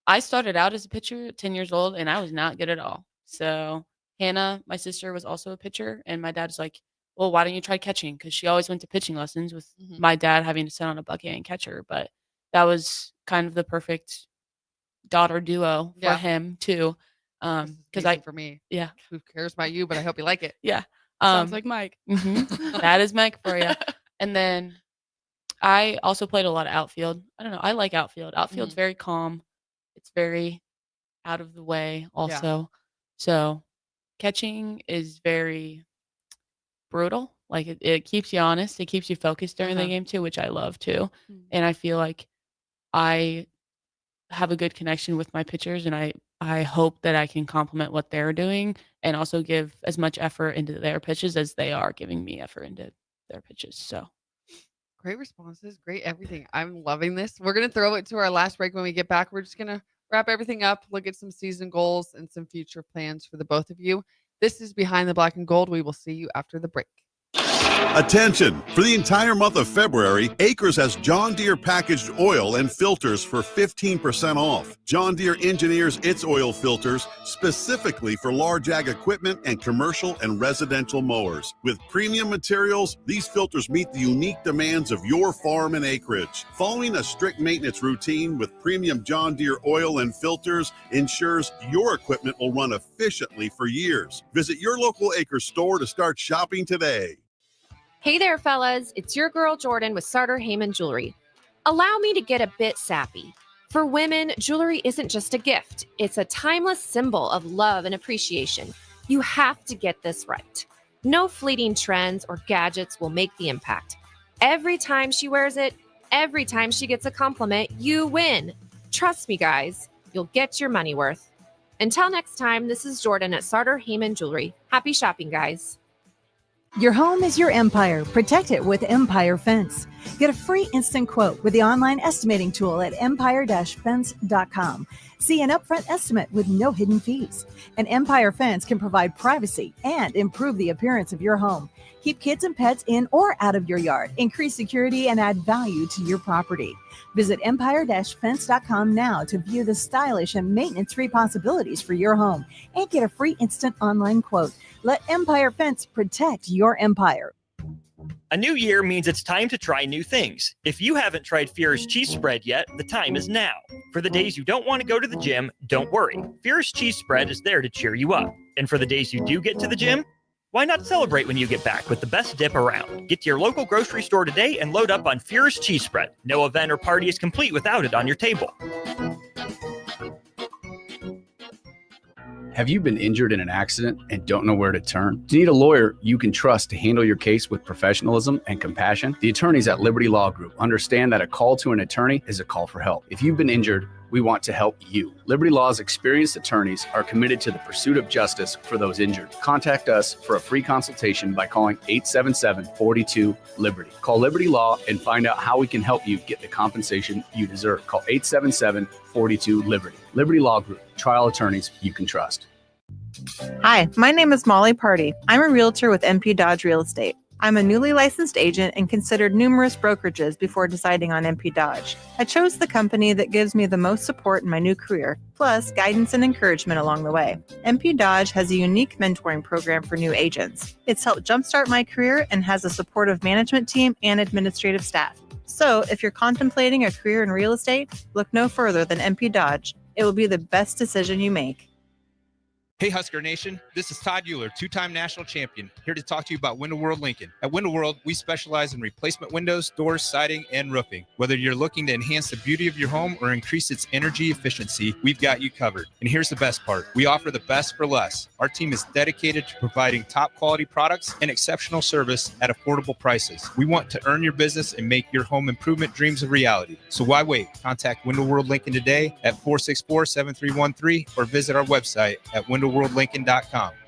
I started out as a pitcher at 10 years old, and I was not good at all. So Hannah, my sister, was also a pitcher, and my dad's like, well, why don't you try catching? Because she always went to pitching lessons with my dad having to sit on a bucket and catch her. But that was kind of the perfect daughter duo for him too. Because for me. Yeah. Who cares about you, but I hope you like it. Yeah. Sounds like Mike. That is Mike for you. And then I also played a lot of outfield. I don't know. I like outfield. Outfield's very calm. It's very out of the way also. So catching is very brutal. Like it keeps you honest. It keeps you focused during the game too, which I love too. And I feel like I have a good connection with my pitchers, and I hope that I can complement what they're doing and also give as much effort into their pitches as they are giving me effort into their pitches. So Great responses. Great everything. I'm loving this. We're going to throw it to our last break. When we get back, we're just going to wrap everything up, look at some season goals and some future plans for the both of you. This is Behind the Black and Gold. We will see you after the break. Attention! For the entire month of February, Acres has John Deere packaged oil and filters for 15% off. John Deere engineers its oil filters specifically for large ag equipment and commercial and residential mowers. With premium materials, these filters meet the unique demands of your farm and acreage. Following a strict maintenance routine with premium John Deere oil and filters ensures your equipment will run efficiently for years. Visit your local Acres store to start shopping today. Hey there, fellas. It's your girl Jordan with Sartor Heyman Jewelry. Allow me to get a bit sappy. For women, jewelry isn't just a gift. It's a timeless symbol of love and appreciation. You have to get this right. No fleeting trends or gadgets will make the impact. Every time she wears it, every time she gets a compliment, you win. Trust me, guys. You'll get your money worth. Until next time, this is Jordan at Sartor Heyman Jewelry. Happy shopping, guys. Your home is your empire. Protect it with Empire Fence. Get a free instant quote with the online estimating tool at empire-fence.com. See an upfront estimate with no hidden fees. An Empire Fence can provide privacy and improve the appearance of your home. Keep kids and pets in or out of your yard. Increase security and add value to your property. Visit empire-fence.com now to view the stylish and maintenance-free possibilities for your home and get a free instant online quote. Let Empire Fence protect your empire. A new year means it's time to try new things. If you haven't tried Fierce Cheese Spread yet, the time is now. For the days you don't want to go to the gym, don't worry. Fierce Cheese Spread is there to cheer you up. And for the days you do get to the gym, Why not celebrate when you get back with the best dip around? Get to your local grocery store today and load up on Fierce cheese spread. No event or party is complete without it on your table. Have you been injured in an accident and don't know where to turn? Do you need a lawyer you can trust to handle your case with professionalism and compassion? The attorneys at Liberty Law Group understand that a call to an attorney is a call for help. If you've been injured, we want to help you. Liberty Law's experienced attorneys are committed to the pursuit of justice for those injured. Contact us for a free consultation by calling 877-42-LIBERTY. Call Liberty Law and find out how we can help you get the compensation you deserve. Call 877-42-LIBERTY. Liberty Law Group, trial attorneys you can trust. Hi, my name is Molly Party. I'm a realtor with MP Dodge Real Estate. I'm a newly licensed agent and considered numerous brokerages before deciding on MP Dodge. I chose the company that gives me the most support in my new career, plus guidance and encouragement along the way. MP Dodge has a unique mentoring program for new agents. It's helped jumpstart my career and has a supportive management team and administrative staff. So if you're contemplating a career in real estate, look no further than MP Dodge. It will be the best decision you make. Hey Husker Nation, this is Todd Euler, two-time national champion, here to talk to you about Window World Lincoln. At Window World, we specialize in replacement windows, doors, siding, and roofing. Whether you're looking to enhance the beauty of your home or increase its energy efficiency, we've got you covered. And here's the best part. We offer the best for less. Our team is dedicated to providing top quality products and exceptional service at affordable prices. We want to earn your business and make your home improvement dreams a reality. So why wait? Contact Window World Lincoln today at 464-7313 or visit our website at WindowWorldLincoln.com.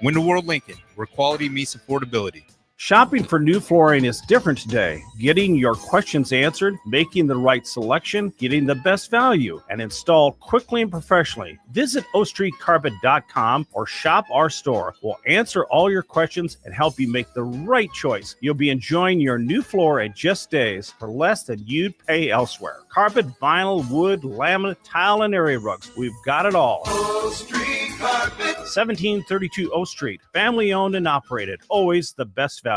Window World Lincoln, where quality meets affordability. Shopping for new flooring is different today. Getting your questions answered, making the right selection, getting the best value, and installed quickly and professionally. Visit OStreetCarpet.com or shop our store. We'll answer all your questions and help you make the right choice. You'll be enjoying your new floor in just days for less than you'd pay elsewhere. Carpet, vinyl, wood, laminate, tile, and area rugs. We've got it all. O Street Carpet. 1732 O Street. Family owned and operated. Always the best value.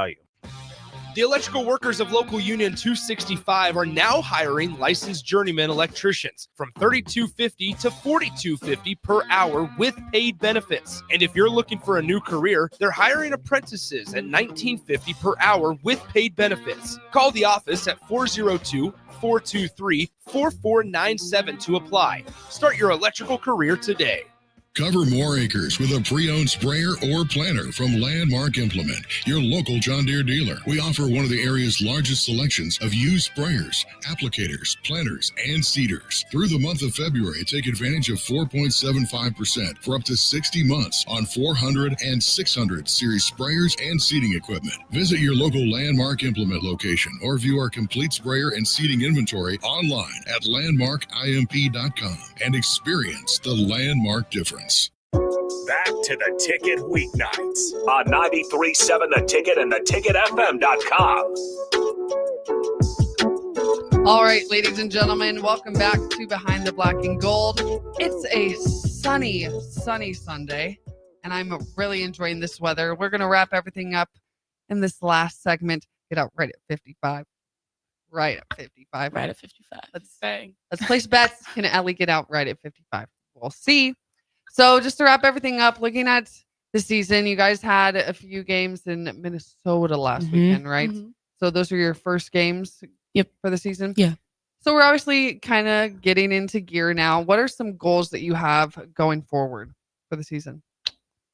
The electrical workers of Local Union 265 are now hiring licensed journeyman electricians from $32.50 to $42.50 per hour with paid benefits. And if you're looking for a new career, they're hiring apprentices at $19.50 per hour with paid benefits. Call the office at 402-423-4497 to apply. Start your electrical career today. Cover more acres with a pre-owned sprayer or planter from Landmark Implement, your local John Deere dealer. We offer one of the area's largest selections of used sprayers, applicators, planters, and seeders. Through the month of February, take advantage of 4.75% for up to 60 months on 400 and 600 series sprayers and seeding equipment. Visit your local Landmark Implement location or view our complete sprayer and seeding inventory online at landmarkimp.com and experience the Landmark difference. Back to the Ticket weeknights on 93.7 The Ticket and theticketfm.com. All right, ladies and gentlemen, welcome back to Behind the Black and Gold. It's a sunny Sunday, and I'm really enjoying this weather. We're going to wrap everything up in this last segment. Get out right at 55. Right at 55. Right at 55. Let's place bets. Can Ellie get out right at 55? We'll see. So just to wrap everything up, looking at the season, you guys had a few games in Minnesota last weekend, right? Mm-hmm. So those are your first games for the season? Yeah. So we're obviously kind of getting into gear now. What are some goals that you have going forward for the season?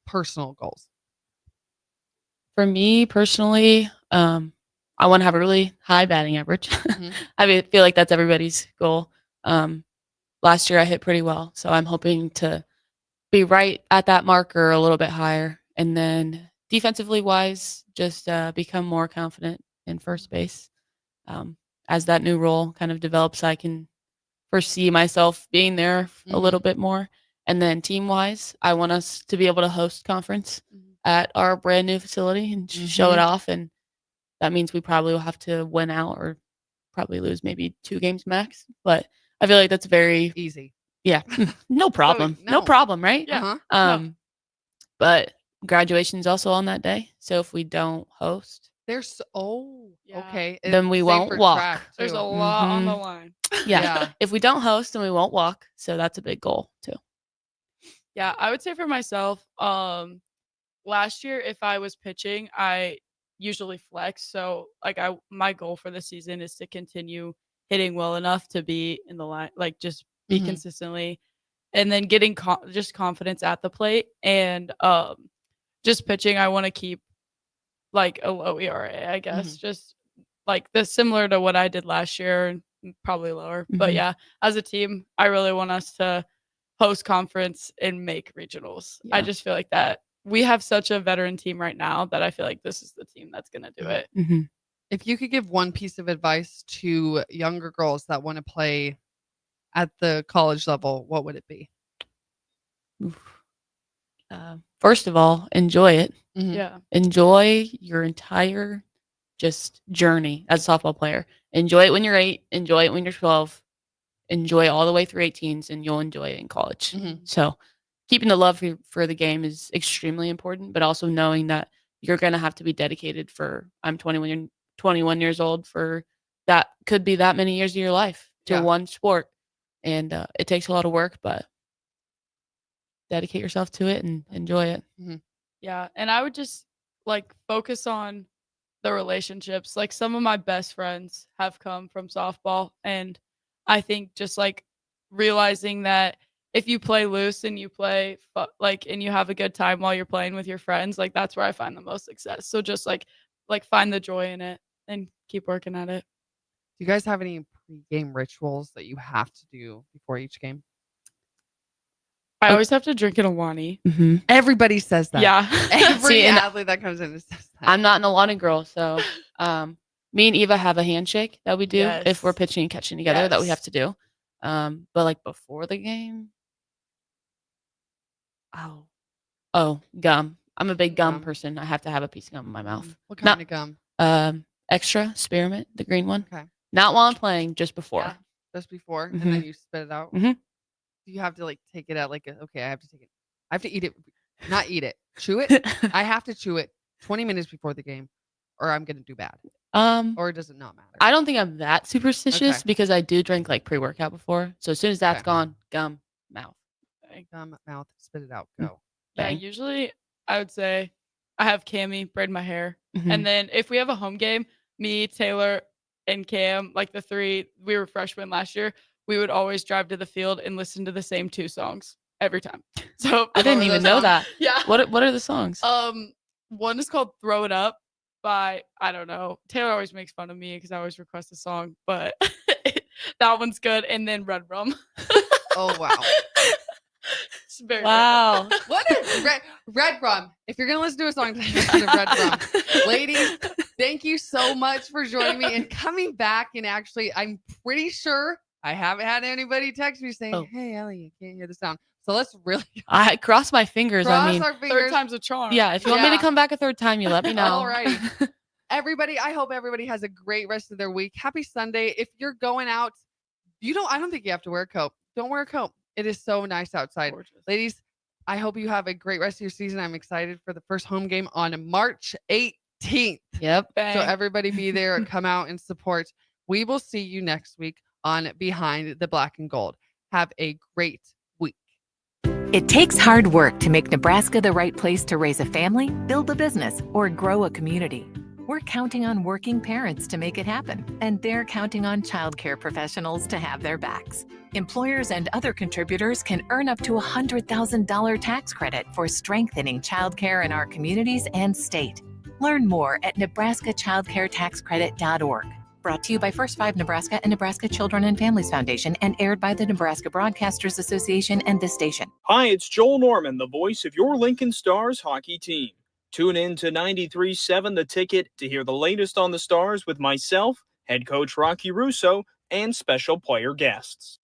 Personal goals. For me personally, I want to have a really high batting average. Mm-hmm. I feel like that's everybody's goal. Last year I hit pretty well, so I'm hoping to be right at that marker a little bit higher. And then defensively wise, just become more confident in first base. As that new role kind of develops, I can foresee myself being there a little bit more. And then team wise, I want us to be able to host conference at our brand new facility and show it off. And that means we probably will have to win out or probably lose maybe 2 games max. But I feel like that's very easy. Yeah, no problem. No problem, right? Yeah. But graduation is also on that day. So if we don't host, there's okay. Then we won't walk. There's a lot on the line. Yeah. If we don't host, then we won't walk. So that's a big goal too. Yeah, I would say for myself, last year, if I was pitching, I usually flex. So like my goal for the season is to continue hitting well enough to be in the line, like just be consistently, and then getting just confidence at the plate, and just pitching. I want to keep like a low ERA, I guess, just like similar to what I did last year, and probably lower. But yeah, as a team, I really want us to host conference and make regionals. I just feel like that we have such a veteran team right now that I feel like this is the team that's going to do it. If you could give one piece of advice to younger girls that want to play at the college level, what would it be? First of all, enjoy it. Yeah. Enjoy your entire just journey as a softball player. Enjoy it when you're 8. Enjoy it when you're 12. Enjoy all the way through 18s, and you'll enjoy it in college. So keeping the love for the game is extremely important, but also knowing that you're going to have to be dedicated I'm 21 years old, for that could be that many years of your life to one sport. And it takes a lot of work, but dedicate yourself to it and enjoy it. Yeah. And I would just like focus on the relationships. Like some of my best friends have come from softball. And I think just like realizing that if you play loose and you play and you have a good time while you're playing with your friends, like that's where I find the most success. So just like find the joy in it and keep working at it. Do you guys have any pre-game rituals that you have to do before each game? I always have to drink an Alani. Everybody says that. Yeah. Every athlete that comes in says that. I'm not an Alani girl, so me and Eva have a handshake that we do if we're pitching and catching together that we have to do. But like before the game, gum. I'm a big gum person. I have to have a piece of gum in my mouth. What kind of gum? Extra spearmint, the green one. Okay. Not while I'm playing, just before. Yeah, just before, and then you spit it out. Do you have to like take it out? Like, okay, I have to take it. I have to eat it, not eat it. Chew it. I have to chew it 20 minutes before the game, or I'm gonna do bad. Or does it not matter? I don't think I'm that superstitious because I do drink like pre-workout before. So as soon as that's gone, gum, mouth. Gum, mouth, spit it out, go. Yeah, usually I would say I have Cammy braid my hair. And then if we have a home game, me, Taylor, and Cam, like the three, we were freshmen last year, we would always drive to the field and listen to the same 2 songs every time. So I didn't even know that. Yeah. What are the songs? One is called Throw It Up by, I don't know. Taylor always makes fun of me because I always request a song, but that one's good. And then Red Rum. Oh, wow. It's very wow. random. What is Red Rum? If you're going to listen to a song, listen to Red Rum. Ladies, thank you so much for joining me and coming back. And actually, I'm pretty sure I haven't had anybody text me saying, hey, Ellie, you can't hear the sound. So let's really. I cross my fingers. Cross our fingers. Third time's a charm. Yeah, if you want me to come back a third time, you let me know. All right. Everybody, I hope everybody has a great rest of their week. Happy Sunday. If you're going out, I don't think you have to wear a coat. Don't wear a coat. It is so nice outside. Gorgeous. Ladies, I hope you have a great rest of your season. I'm excited for the first home game on March 18th. Yep. So everybody be there and come out and support. We will see you next week on Behind the Black and Gold. Have a great week. It takes hard work to make Nebraska the right place to raise a family, build a business, or grow a community. We're counting on working parents to make it happen, and they're counting on childcare professionals to have their backs. Employers and other contributors can earn up to $100,000 tax credit for strengthening childcare in our communities and state. Learn more at nebraskachildcaretaxcredit.org. Brought to you by First 5 Nebraska and Nebraska Children and Families Foundation and aired by the Nebraska Broadcasters Association and this station. Hi, it's Joel Norman, the voice of your Lincoln Stars hockey team. Tune in to 93.7 The Ticket to hear the latest on the Stars with myself, head coach Rocky Russo, and special player guests.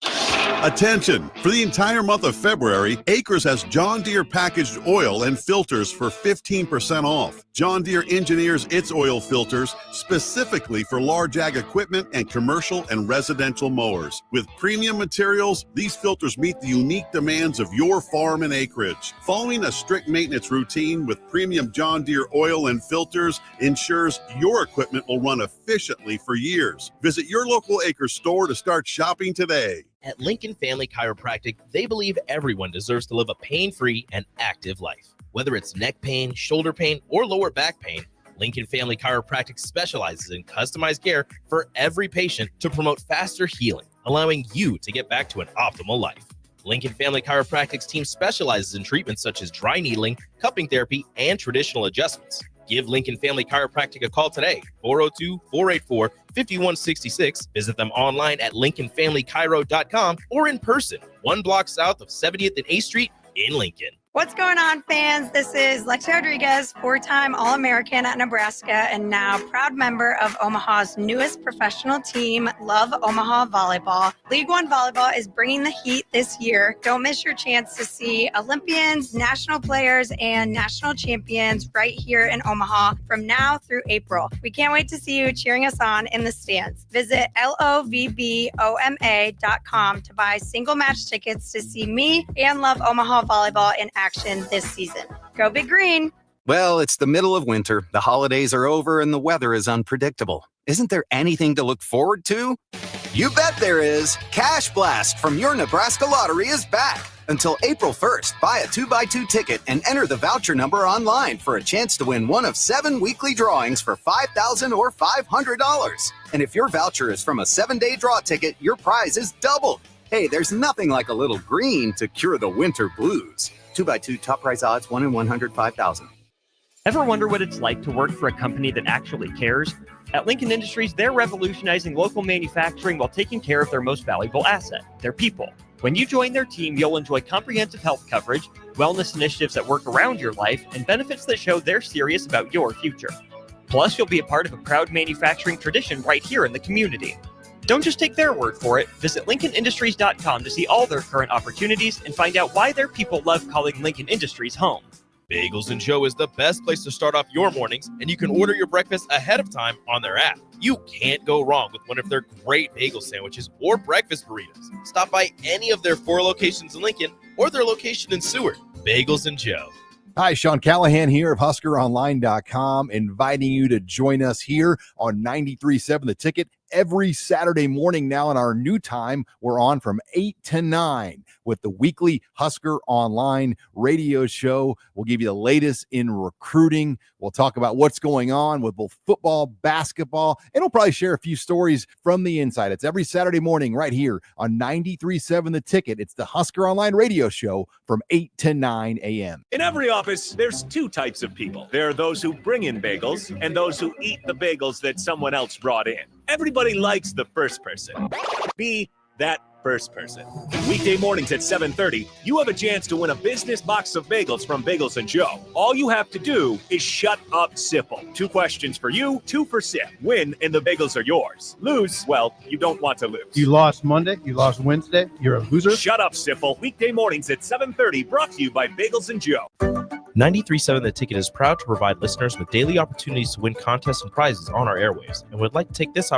Attention! For the entire month of February, Acres has John Deere packaged oil and filters for 15% off. John Deere engineers its oil filters specifically for large ag equipment and commercial and residential mowers. With premium materials, these filters meet the unique demands of your farm and acreage. Following a strict maintenance routine with premium John Deere oil and filters ensures your equipment will run efficiently for years. Visit your local Acres store to start shopping today. At Lincoln Family Chiropractic, they believe everyone deserves to live a pain-free and active life. Whether it's neck pain, shoulder pain, or lower back pain, Lincoln Family Chiropractic specializes in customized care for every patient to promote faster healing, allowing you to get back to an optimal life. Lincoln Family Chiropractic's team specializes in treatments such as dry needling, cupping therapy, and traditional adjustments. Give Lincoln Family Chiropractic a call today, 402-484-5166. Visit them online at lincolnfamilychiro.com or in person, 1 block south of 70th and A Street in Lincoln. What's going on, fans? This is Lexi Rodriguez, 4-time All-American at Nebraska and now proud member of Omaha's newest professional team, Love Omaha Volleyball. League One Volleyball is bringing the heat this year. Don't miss your chance to see Olympians, national players, and national champions right here in Omaha from now through April. We can't wait to see you cheering us on in the stands. Visit lovboma.com to buy single match tickets to see me and Love Omaha Volleyball in action this season. Go Big Green! Well, it's the middle of winter, the holidays are over, and the weather is unpredictable. Isn't there anything to look forward to? You bet there is! Cash Blast from your Nebraska Lottery is back! Until April 1st, buy a 2x2 ticket and enter the voucher number online for a chance to win one of 7 weekly drawings for $5,000 or $500. And if your voucher is from a 7-day draw ticket, your prize is doubled. Hey, there's nothing like a little green to cure the winter blues. 2x2 top prize odds, 1 in 105,000. Ever wonder what it's like to work for a company that actually cares? At Lincoln Industries, they're revolutionizing local manufacturing while taking care of their most valuable asset, their people. When you join their team, you'll enjoy comprehensive health coverage, wellness initiatives that work around your life, and benefits that show they're serious about your future. Plus, you'll be a part of a proud manufacturing tradition right here in the community. Don't just take their word for it. Visit LincolnIndustries.com to see all their current opportunities and find out why their people love calling Lincoln Industries home. Bagels and Joe is the best place to start off your mornings, and you can order your breakfast ahead of time on their app. You can't go wrong with one of their great bagel sandwiches or breakfast burritos. Stop by any of their 4 locations in Lincoln or their location in Seward. Bagels and Joe. Hi, Sean Callahan here of HuskerOnline.com, inviting you to join us here on 93.7 The Ticket every Saturday morning now in our new time. We're on from 8 to 9 with the weekly Husker Online radio show. We'll give you the latest in recruiting. We'll talk about what's going on with both football, basketball, and we'll probably share a few stories from the inside. It's every Saturday morning right here on 93.7 The Ticket. It's the Husker Online radio show from 8 to 9 a.m. In every office, there's 2 types of people. There are those who bring in bagels and those who eat the bagels that someone else brought in. Everybody likes the first person. Be that first person. Weekday mornings at 7:30, you have a chance to win a business box of bagels from Bagels and Joe. All you have to do is shut up, Sipple. 2 questions for you, 2 for Sip. Win, and the bagels are yours. Lose, well, you don't want to lose. You lost Monday, you lost Wednesday, you're a loser. Shut up, Sipple. Weekday mornings at 7:30, brought to you by Bagels and Joe. 93.7 The Ticket is proud to provide listeners with daily opportunities to win contests and prizes on our airwaves, and would like to take this opportunity